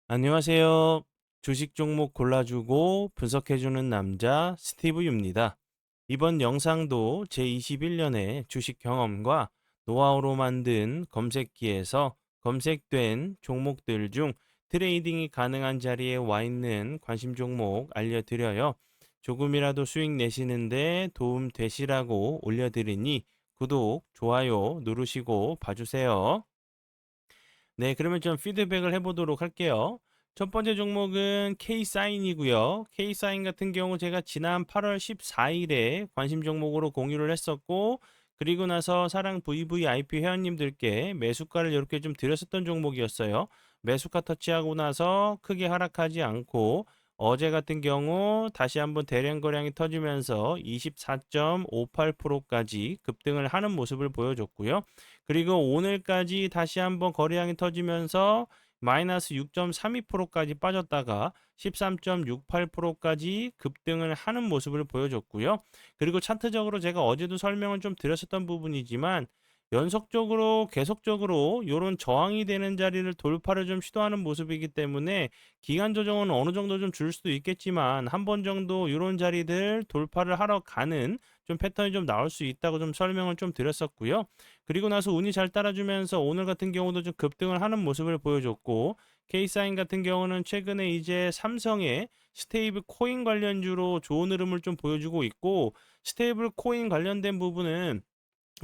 안녕하세요. 주식 종목 골라주고 분석해주는 남자 스티브유입니다. 이번 영상도 제21년의 주식 경험과 노하우로 만든 검색기에서 검색된 종목들 중 트레이딩이 가능한 자리에 와 있는 관심 종목 알려드려요. 조금이라도 수익 내시는데 도움 되시라고 올려드리니 구독, 좋아요 누르시고 봐주세요. 네, 그러면 좀 피드백을 해보도록 할게요. 첫 번째 종목은 K사인이고요. K사인 같은 경우 제가 지난 8월 14일에 관심 종목으로 공유를 했었고, 그리고 나서 사랑 VVIP 회원님들께 매수가를 이렇게 좀 드렸었던 종목이었어요. 매수가 터치하고 나서 크게 하락하지 않고, 어제 같은 경우 다시 한번 대량 거량이 터지면서 24.58%까지 급등을 하는 모습을 보여줬고요. 그리고 오늘까지 다시 한번 거래량이 터지면서 마이너스 6.32%까지 빠졌다가 13.68%까지 급등을 하는 모습을 보여줬고요. 그리고 차트적으로 제가 어제도 설명을 좀 드렸었던 부분이지만 연속적으로 계속적으로 이런 저항이 되는 자리를 돌파를 좀 시도하는 모습이기 때문에 기간 조정은 어느 정도 좀 줄 수도 있겠지만 한 번 정도 이런 자리들 돌파를 하러 가는 좀 패턴이 좀 나올 수 있다고 좀 설명을 좀 드렸었고요. 그리고 나서 운이 잘 따라주면서 오늘 같은 경우도 좀 급등을 하는 모습을 보여줬고, K사인 같은 경우는 최근에 이제 삼성의 스테이블 코인 관련주로 좋은 흐름을 좀 보여주고 있고, 스테이블 코인 관련된 부분은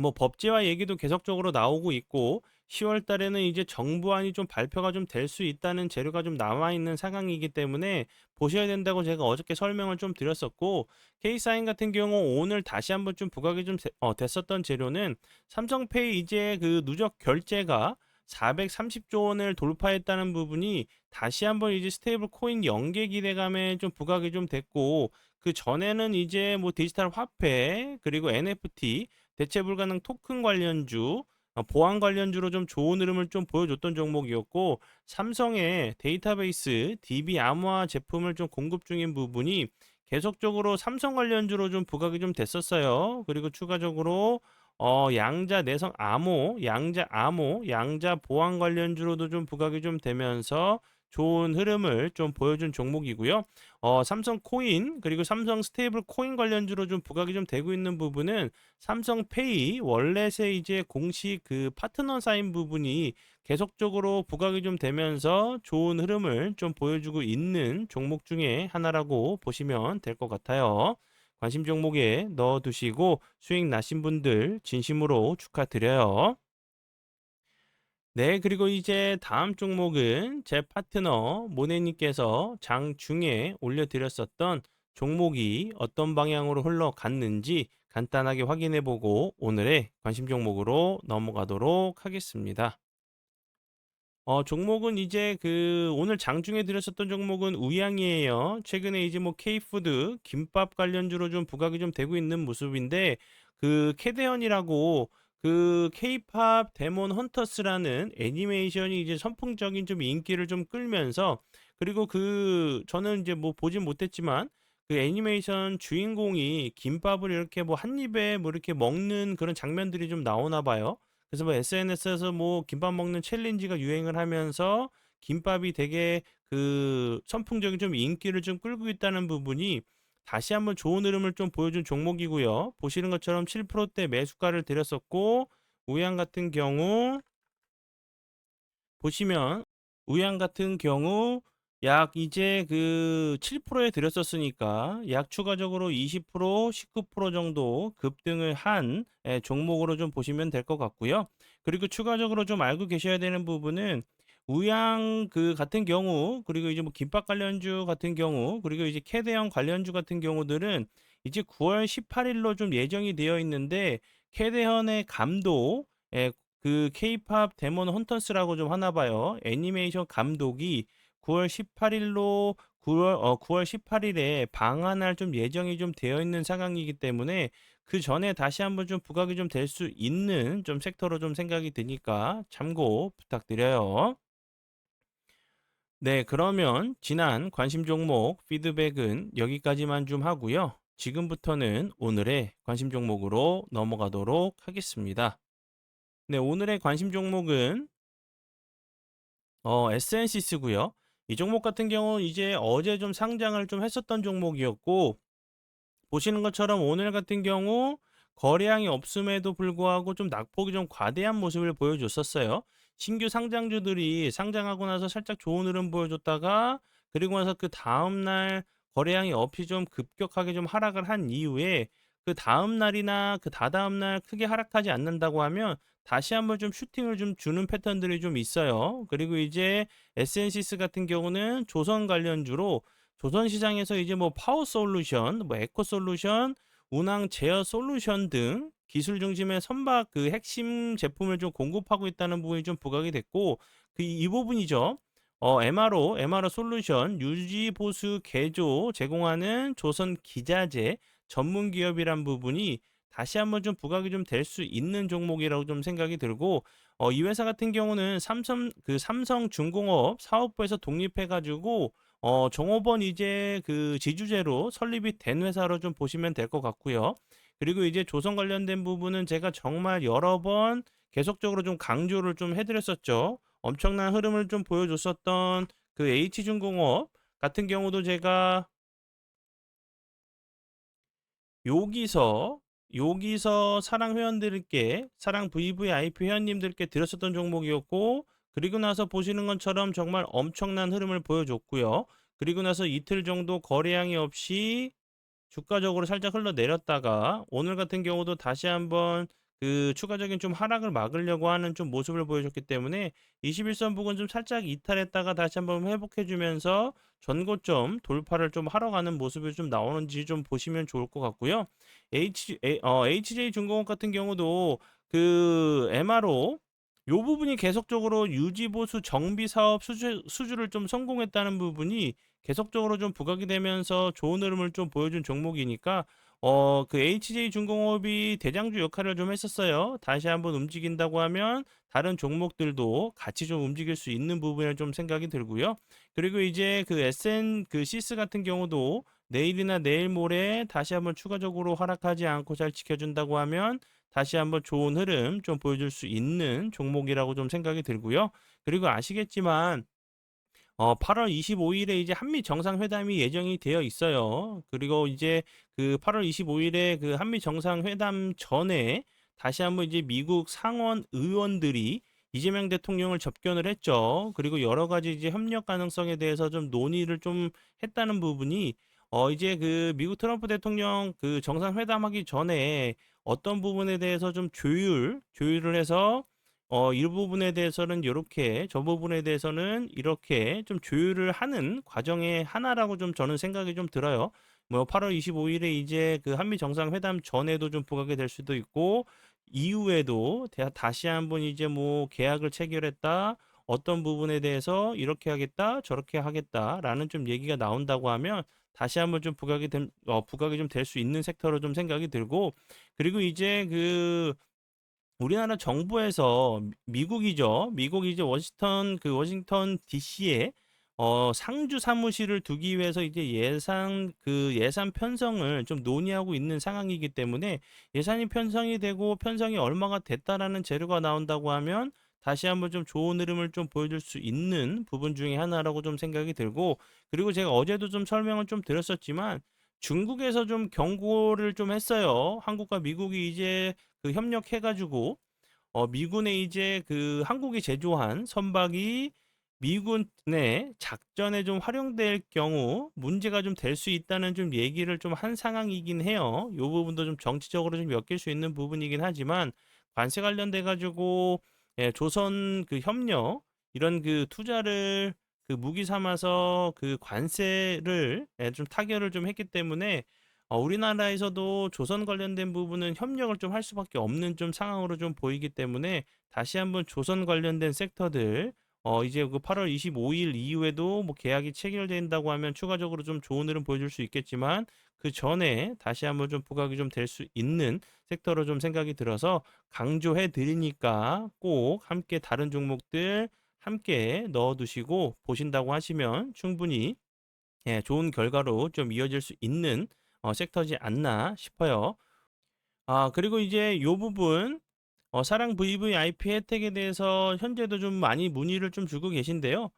뭐 법제화 얘기도 계속적으로 나오고 있고 10월 달에는 이제 정부안이 좀 발표가 좀 될 수 있다는 재료가 좀 남아 있는 상황이기 때문에 보셔야 된다고 제가 어저께 설명을 좀 드렸었고, K사인 같은 경우 오늘 다시 한번 좀 부각이 좀 됐었던 재료는 삼성페이 이제 그 누적 결제가 430조 원을 돌파했다는 부분이 다시 한번 이제 스테이블 코인 연계 기대감에 좀 부각이 좀 됐고, 그 전에는 이제 뭐 디지털 화폐 그리고 NFT 대체 불가능 토큰 관련주, 보안 관련주로 좀 좋은 흐름을 좀 보여줬던 종목이었고, 삼성의 데이터베이스 DB 암호화 제품을 좀 공급 중인 부분이 계속적으로 삼성 관련주로 좀 부각이 좀 됐었어요. 그리고 추가적으로 양자 내성 암호, 양자 보안 관련주로도 좀 부각이 좀 되면서 좋은 흐름을 좀 보여준 종목이고요. 삼성 코인 그리고 삼성 스테이블 코인 관련주로 좀 부각이 좀 되고 있는 부분은 삼성페이 월렛의 이제 공식 그 파트너 사인 부분이 계속적으로 부각이 좀 되면서 좋은 흐름을 좀 보여주고 있는 종목 중에 하나라고 보시면 될 것 같아요. 관심 종목에 넣어두시고 수익 나신 분들 진심으로 축하드려요. 네, 그리고 이제 다음 종목은 제 파트너 모네님께서 장중에 올려드렸었던 종목이 어떤 방향으로 흘러갔는지 간단하게 확인해보고 오늘의 관심 종목으로 넘어가도록 하겠습니다. 종목은 이제 그 오늘 장중에 드렸었던 종목은 우양이에요. 최근에 이제 뭐 K푸드, 김밥 관련주로 좀 부각이 좀 되고 있는 모습인데, 그 캐대언이라고 그 K-팝 데몬 헌터스라는 애니메이션이 이제 선풍적인 좀 인기를 좀 끌면서, 그리고 그 저는 이제 뭐 보진 못했지만 그 애니메이션 주인공이 김밥을 이렇게 뭐 한 입에 뭐 이렇게 먹는 그런 장면들이 좀 나오나 봐요. 그래서 뭐 SNS에서 뭐 김밥 먹는 챌린지가 유행을 하면서 김밥이 되게 그 선풍적인 좀 인기를 좀 끌고 있다는 부분이 다시 한번 좋은 흐름을 좀 보여준 종목이고요. 보시는 것처럼 7%대 매수가를 드렸었고, 우양 같은 경우 보시면 우양 같은 경우 약 이제 그 7%에 드렸었으니까 약 추가적으로 20%, 19% 정도 급등을 한 종목으로 좀 보시면 될 것 같고요. 그리고 추가적으로 좀 알고 계셔야 되는 부분은 우양 그 같은 경우, 그리고 이제 뭐 김밥 관련주 같은 경우, 그리고 이제 캐대형 관련주 같은 경우들은 이제 9월 18일로 좀 예정이 되어 있는데, 캐대현의 감독 그 케이팝 데몬 헌터스라고 좀 하나 봐요. 애니메이션 감독이 9월 18일로 9월 18일에 방한할 좀 예정이 좀 되어 있는 상황이기 때문에 그 전에 다시 한번 좀 부각이 좀 될 수 있는 좀 섹터로 좀 생각이 드니까 참고 부탁드려요. 네, 그러면 지난 관심 종목 피드백은 여기까지만 좀 하고요. 지금부터는 오늘의 관심 종목으로 넘어가도록 하겠습니다. 네, 오늘의 관심 종목은 SNC스고요. 이 종목 같은 경우는 이제 어제 좀 상장을 좀 했었던 종목이었고, 보시는 것처럼 오늘 같은 경우 거래량이 없음에도 불구하고 좀 낙폭이 좀 과대한 모습을 보여줬었어요. 신규 상장주들이 상장하고 나서 살짝 좋은 흐름 보여줬다가, 그리고 나서 그 다음날 거래량이 없이 좀 급격하게 좀 하락을 한 이후에, 그 다음날이나 그 다다음날 크게 하락하지 않는다고 하면 다시 한번 좀 슈팅을 좀 주는 패턴들이 좀 있어요. 그리고 이제 SNC스 같은 경우는 조선 관련주로 조선 시장에서 이제 뭐 파워 솔루션, 뭐 에코 솔루션, 운항 제어 솔루션 등 기술 중심의 선박 그 핵심 제품을 좀 공급하고 있다는 부분이 좀 부각이 됐고, 그 이 부분이죠. MRO 솔루션 유지 보수 개조 제공하는 조선 기자재 전문 기업이란 부분이 다시 한번 좀 부각이 좀 될 수 있는 종목이라고 좀 생각이 들고, 이 회사 같은 경우는 삼성중공업 사업부에서 독립해 가지고 종업원 이제 그 지주제로 설립이 된 회사로 좀 보시면 될 것 같고요. 그리고 이제 조선 관련된 부분은 제가 정말 여러 번 계속적으로 좀 강조를 좀 해드렸었죠. 엄청난 흐름을 좀 보여줬었던 그 H중공업 같은 경우도 제가 여기서 사랑 회원들께, 사랑 VVIP 회원님들께 드렸었던 종목이었고, 그리고 나서 보시는 것처럼 정말 엄청난 흐름을 보여줬고요. 그리고 나서 이틀 정도 거래량이 없이 주가적으로 살짝 흘러내렸다가 오늘 같은 경우도 다시 한번 그 추가적인 좀 하락을 막으려고 하는 좀 모습을 보여줬기 때문에 21선 부근 좀 살짝 이탈했다가 다시 한번 회복해 주면서 전고점 돌파를 좀 하러 가는 모습이 좀 나오는지 좀 보시면 좋을 것 같고요. HJ중공업 같은 경우도 그 MRO 요 부분이 계속적으로 유지보수 정비 사업 수주를 좀 성공했다는 부분이 계속적으로 좀 부각이 되면서 좋은 흐름을 좀 보여준 종목이니까 그 HJ중공업이 대장주 역할을 좀 했었어요. 다시 한번 움직인다고 하면 다른 종목들도 같이 좀 움직일 수 있는 부분을 좀 생각이 들고요. 그리고 이제 그 SN 그 시스 같은 경우도 내일이나 내일 모레 다시 한번 추가적으로 하락하지 않고 잘 지켜준다고 하면 다시 한번 좋은 흐름 좀 보여줄 수 있는 종목이라고 좀 생각이 들고요. 그리고 아시겠지만 8월 25일에 이제 한미 정상회담이 예정이 되어 있어요. 그리고 이제 그 8월 25일에 그 한미 정상회담 전에 다시 한번 이제 미국 상원 의원들이 이재명 대통령을 접견을 했죠. 그리고 여러 가지 이제 협력 가능성에 대해서 좀 논의를 좀 했다는 부분이 이제 그 미국 트럼프 대통령 그 정상회담하기 전에 어떤 부분에 대해서 좀 조율을 해서 이 부분에 대해서는 요렇게, 저 부분에 대해서는 이렇게 좀 조율을 하는 과정의 하나라고 좀 저는 생각이 좀 들어요. 뭐 8월 25일에 이제 그 한미 정상회담 전에도 좀 부각이 될 수도 있고, 이후에도 다시 한번 이제 뭐 계약을 체결했다, 어떤 부분에 대해서 이렇게 하겠다, 저렇게 하겠다라는 좀 얘기가 나온다고 하면 다시 한번 좀 부각이 좀 될 수 있는 섹터로 좀 생각이 들고, 그리고 이제 그 우리나라 정부에서 미국이죠. 미국이 이제 워싱턴 DC에 상주 사무실을 두기 위해서 이제 예산 편성을 좀 논의하고 있는 상황이기 때문에, 예산이 편성이 되고 편성이 얼마가 됐다라는 재료가 나온다고 하면 다시 한번 좀 좋은 흐름을 좀 보여줄 수 있는 부분 중에 하나라고 좀 생각이 들고, 그리고 제가 어제도 좀 설명을 좀 드렸었지만 중국에서 좀 경고를 좀 했어요. 한국과 미국이 이제 그 협력해가지고 미군의 이제 그 한국이 제조한 선박이 미군의 작전에 좀 활용될 경우 문제가 좀 될 수 있다는 좀 얘기를 좀 한 상황이긴 해요. 요 부분도 좀 정치적으로 좀 엮일 수 있는 부분이긴 하지만, 관세 관련돼 가지고 조선 그 협력 이런 그 투자를 그 무기 삼아서 그 관세를 좀 타결을 좀 했기 때문에 우리나라에서도 조선 관련된 부분은 협력을 좀 할 수밖에 없는 좀 상황으로 좀 보이기 때문에, 다시 한번 조선 관련된 섹터들 이제 그 8월 25일 이후에도 뭐 계약이 체결된다고 하면 추가적으로 좀 좋은 흐름 보여줄 수 있겠지만, 그 전에 다시 한번 좀 부각이 좀 될 수 있는 섹터로 좀 생각이 들어서 강조해 드리니까 꼭 함께 다른 종목들 함께 넣어 두시고 보신다고 하시면 충분히 좋은 결과로 좀 이어질 수 있는 섹터지 않나 싶어요. 그리고 이제 요 부분 사랑 VVIP 혜택에 대해서 현재도 좀 많이 문의를 좀 주고 계신데요.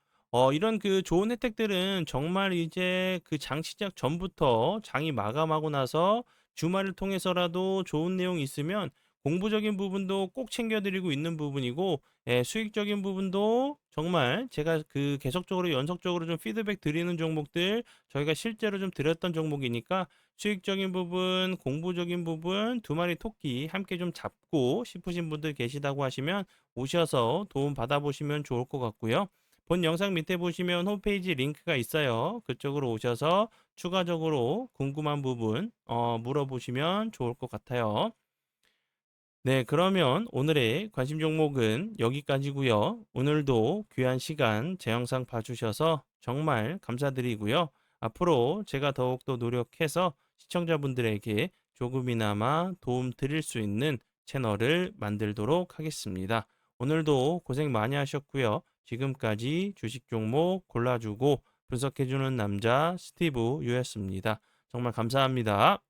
이런 그 좋은 혜택들은 정말 이제 그 장 시작 전부터 장이 마감하고 나서 주말을 통해서라도 좋은 내용이 있으면 공부적인 부분도 꼭 챙겨 드리고 있는 부분이고, 예, 수익적인 부분도 정말 제가 그 계속적으로 연속적으로 좀 피드백 드리는 종목들, 저희가 실제로 좀 드렸던 종목이니까 수익적인 부분, 공부적인 부분 두 마리 토끼 함께 좀 잡고 싶으신 분들 계시다고 하시면 오셔서 도움 받아보시면 좋을 것 같고요. 본 영상 밑에 보시면 홈페이지 링크가 있어요. 그쪽으로 오셔서 추가적으로 궁금한 부분 물어보시면 좋을 것 같아요. 네, 그러면 오늘의 관심 종목은 여기까지고요. 오늘도 귀한 시간 제 영상 봐주셔서 정말 감사드리고요. 앞으로 제가 더욱더 노력해서 시청자분들에게 조금이나마 도움 드릴 수 있는 채널을 만들도록 하겠습니다. 오늘도 고생 많이 하셨고요. 지금까지 주식 종목 골라주고 분석해주는 남자 스티브 유였습니다. 정말 감사합니다.